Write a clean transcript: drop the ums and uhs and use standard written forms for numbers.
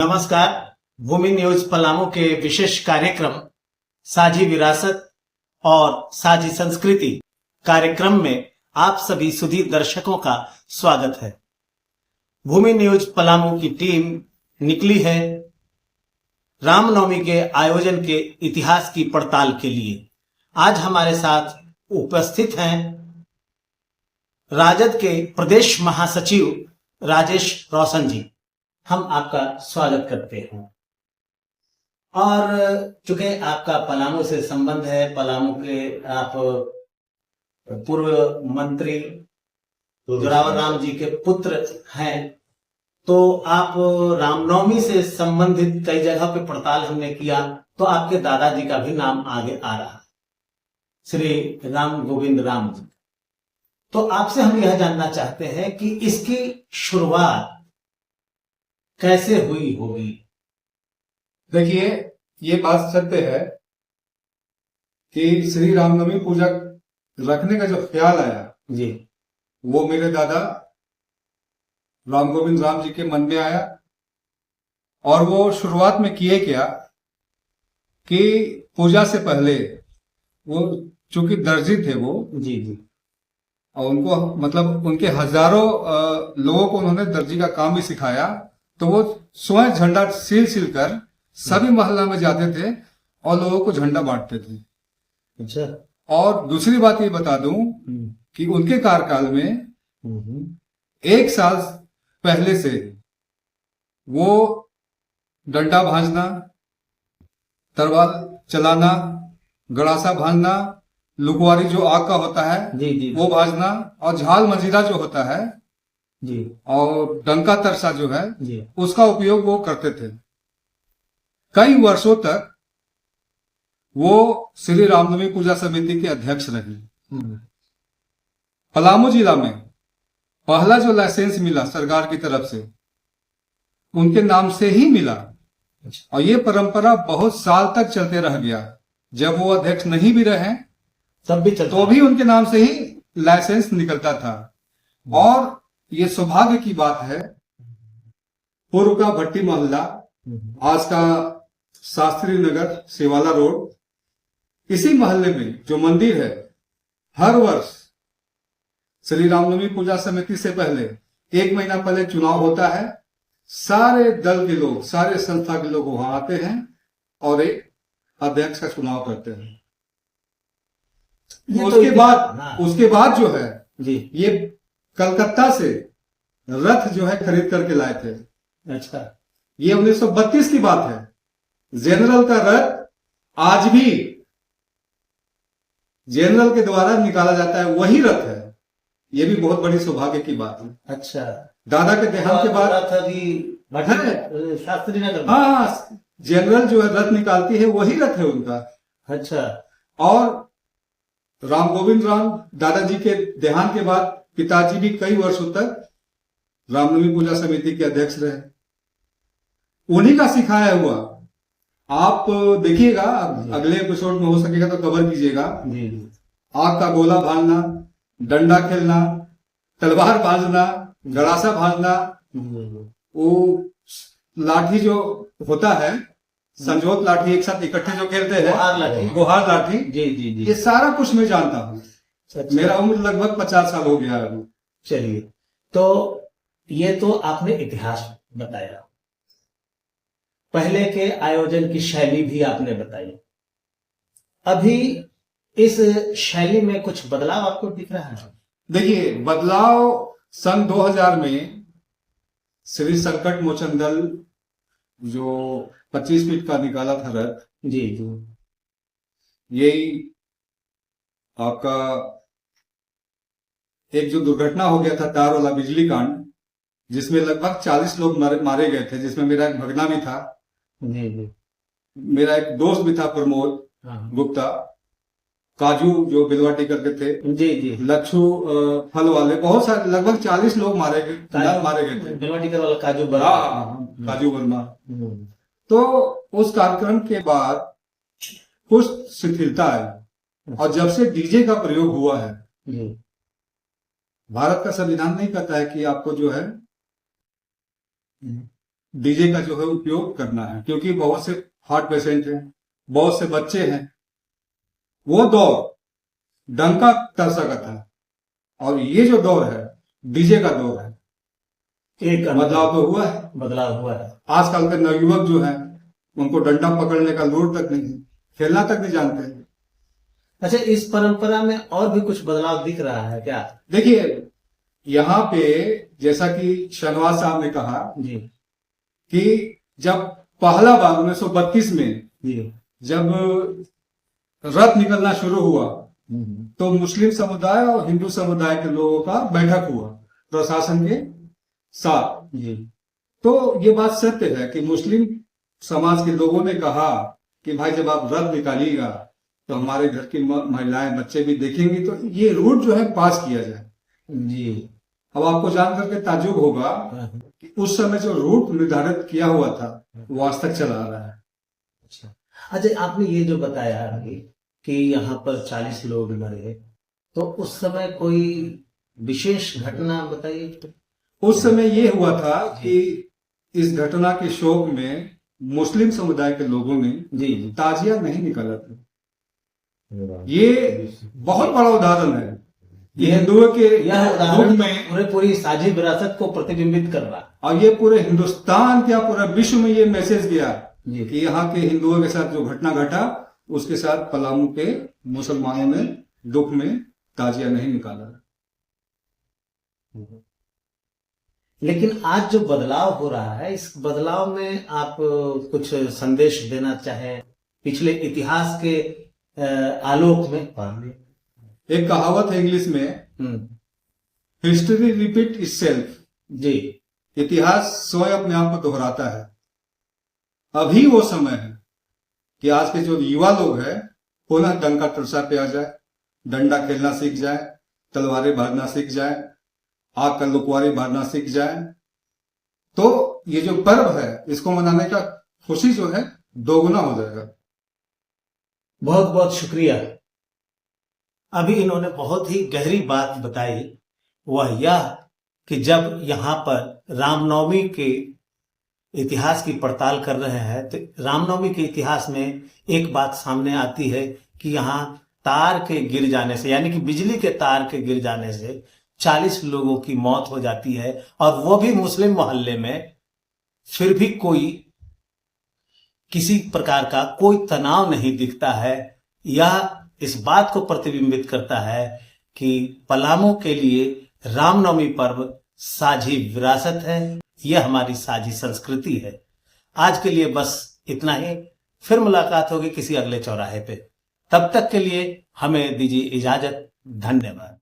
नमस्कार। भूमि न्यूज पलामू के विशेष कार्यक्रम साझी विरासत और साझी संस्कृति कार्यक्रम में आप सभी सुधी दर्शकों का स्वागत है। भूमि न्यूज पलामू की टीम निकली है रामनवमी के आयोजन के इतिहास की पड़ताल के लिए। आज हमारे साथ उपस्थित हैं राजद के प्रदेश महासचिव राजेश रोशन जी। हम आपका स्वागत करते हैं। और चूंकि आपका पलामू से संबंध है, पलामू के आप पूर्व मंत्री जोरावर राम जी के पुत्र हैं, तो आप रामनवमी से संबंधित कई जगह पे पड़ताल हमने किया तो आपके दादाजी का भी नाम आगे आ रहा है, श्री राम गोविंद राम जी। तो आपसे हम यह जानना चाहते हैं कि इसकी शुरुआत कैसे हुई होगी। देखिए, ये बात सत्य है कि श्री रामनवमी पूजा रखने का जो ख्याल आया जी, वो मेरे दादा राम गोविंद राम जी के मन में आया। और वो शुरुआत में किए क्या कि पूजा से पहले वो चूंकि दर्जी थे वो जी जी, और उनको मतलब उनके हजारों लोगों को उन्होंने दर्जी का काम भी सिखाया। तो वो स्वयं झंडा सिल कर सभी मोहल्ला में जाते थे और लोगों को झंडा बांटते थे। अच्छा। और दूसरी बात ये बता दूं कि उनके कार्यकाल में 1 साल पहले से वो डंडा भांजना, तलवार चलाना, गड़ासा भांजना, लुकवारी जो आग का होता है जी जी, वो भांजना, और झाल मंजीरा जो होता है जी, और डंका तरसा जो है जी, उसका उपयोग वो करते थे। कई वर्षों तक वो श्री रामनवमी पूजा समिति के अध्यक्ष रहे। पलामू जिला में पहला जो लाइसेंस मिला सरकार की तरफ से उनके नाम से ही मिला। और ये परंपरा बहुत साल तक चलते रह गया। जब वो अध्यक्ष नहीं भी रहे तब भी चलता, तो भी उनके नाम से ही लाइसेंस निकलता था। और ये सौभाग्य की बात है, पूर्व का भट्टी मोहल्ला, आज का शास्त्री नगर सेवाला रोड, इसी मोहल्ले में जो मंदिर है, हर वर्ष श्री रामनवमी पूजा समिति से पहले 1 महीना पहले चुनाव होता है। सारे दल के लोग, सारे संस्था के लोग वहां आते हैं और एक अध्यक्ष का चुनाव करते हैं। उसके बाद जो है जी, ये कलकत्ता से रथ जो है खरीद करके लाए थे। अच्छा। ये 1932 की बात है। जनरल का रथ आज भी जनरल के द्वारा निकाला जाता है, वही रथ है। ये भी बहुत बड़ी सौभाग्य की बात है। अच्छा। दादा के देहांत के बाद शास्त्री नगर, हाँ, जनरल जो है रथ निकालती है, वही रथ है उनका। अच्छा। और राम गोविंद राम दादाजी के देहांत के बाद पिताजी भी कई वर्षों तक रामनवमी पूजा समिति के अध्यक्ष रहे। उन्हीं का सिखाया हुआ आप देखिएगा, अगले एपिसोड में हो सकेगा तो कवर कीजिएगा। आग का गोला भांजना, डंडा खेलना, तलवार भांजना, गड़ासा भांजना, वो लाठी जो होता है, संजोत लाठी, एक साथ इकट्ठे जो खेलते हैं, गुहार लाठी, जी जी जी, ये सारा कुछ मैं जानता हूँ। अच्छा। मेरा उम्र लगभग 50 साल हो गया है। चलिए, तो ये तो आपने इतिहास बताया, पहले के आयोजन की शैली भी आपने बताई। अभी इस शैली में कुछ बदलाव आपको दिख रहा है? देखिए, बदलाव सन 2000 में श्री संकट मोचन दल जो 25 फीट का निकाला था रथ, जी जी, यही आपका एक जो दुर्घटना हो गया था, तार वाला बिजली कांड, जिसमें लगभग 40 लोग मारे गए थे, जिसमें मेरा एक भगना भी था, जी जी, मेरा एक दोस्त भी था प्रमोद गुप्ता, काजू जो बिलवाटी करते थे, जी जी, लच्छू फल वाले, बहुत सारे, लगभग 40 लोग मारे गए थे। बिलवाटी वाला काजू वर्मा। तो उस कार्यक्रम के बाद कुछ शिथिलता है। और जब से डीजे का प्रयोग हुआ है, भारत का संविधान नहीं कहता है कि आपको जो है डीजे का जो है उपयोग करना है, क्योंकि बहुत से हार्ट पेशेंट हैं, बहुत से बच्चे हैं। वो दौर डंका तरसा का था और ये जो दौर है डीजे का दौर है। एक बदलाव तो हुआ है। बदलाव हुआ है। आजकल के नवयुवक जो हैं उनको डंडा पकड़ने का लूर तक नहीं, खेलना तक नहीं जानते हैं। अच्छा, इस परंपरा में और भी कुछ बदलाव दिख रहा है क्या? देखिए, यहाँ पे जैसा कि शहनवाज साहब ने कहा जी कि जब पहला बार 1932 में जी। जब रथ निकलना शुरू हुआ तो मुस्लिम समुदाय और हिंदू समुदाय के लोगों का बैठक हुआ प्रशासन के साथ। जी। तो ये बात सत्य है कि मुस्लिम समाज के लोगों ने कहा कि भाई जब आप रथ निकालिएगा तो हमारे घर की महिलाएं बच्चे भी देखेंगे, तो ये रूट जो है पास किया जाए। जी। अब आपको जान करके ताज्जुब होगा कि उस समय जो रूट निर्धारित किया हुआ था वो आज तक चला आ रहा है। अच्छा, आपने ये जो बताया अभी कि यहाँ पर 40 लोग मरे, तो उस समय कोई विशेष घटना बताइए। उस समय ये हुआ था कि इस घटना के शोक में मुस्लिम समुदाय के लोगों ने जी ताजिया नहीं निकाला था। ये बहुत बड़ा उदाहरण है। ये हिंदुओं के दुख में पूरी साझी विरासत को प्रतिबिंबित कर रहा, और ये पूरे हिंदुस्तान क्या पूरे विश्व में ये मैसेज गया जी। कि यहाँ के हिंदुओं के साथ जो घटना घटा उसके साथ पलामू के मुसलमानों ने दुख में ताजिया नहीं निकाला। लेकिन आज जो बदलाव हो रहा है, इस बदलाव में आप कुछ संदेश देना चाहें पिछले इतिहास के आलोक में? एक कहावत है इंग्लिश में, हिस्ट्री रिपीट इटसेल्फ। जी। इतिहास स्वयं अपने आप को दोहराता है। अभी वो समय है कि आज के जो युवा लोग हैं पुनः डंका तरसा पे आ जाए, डंडा खेलना सीख जाए, तलवारें भरना सीख जाए, आग का लुकवारी भरना सीख जाए। तो ये जो पर्व है इसको मनाने का खुशी जो है दोगुना हो जाएगा। बहुत बहुत शुक्रिया। अभी इन्होंने बहुत ही गहरी बात बताई, वह यह कि जब यहाँ पर रामनवमी के इतिहास की पड़ताल कर रहे हैं तो रामनवमी के इतिहास में एक बात सामने आती है कि यहाँ तार के गिर जाने से, यानी कि बिजली के तार के गिर जाने से 40 लोगों की मौत हो जाती है, और वो भी मुस्लिम मोहल्ले में। फिर भी कोई किसी प्रकार का कोई तनाव नहीं दिखता है। यह इस बात को प्रतिबिंबित करता है कि पलामू के लिए रामनवमी पर्व साझी विरासत है, यह हमारी साझी संस्कृति है। आज के लिए बस इतना ही, फिर मुलाकात होगी किसी अगले चौराहे पे। तब तक के लिए हमें दीजिए इजाजत। धन्यवाद।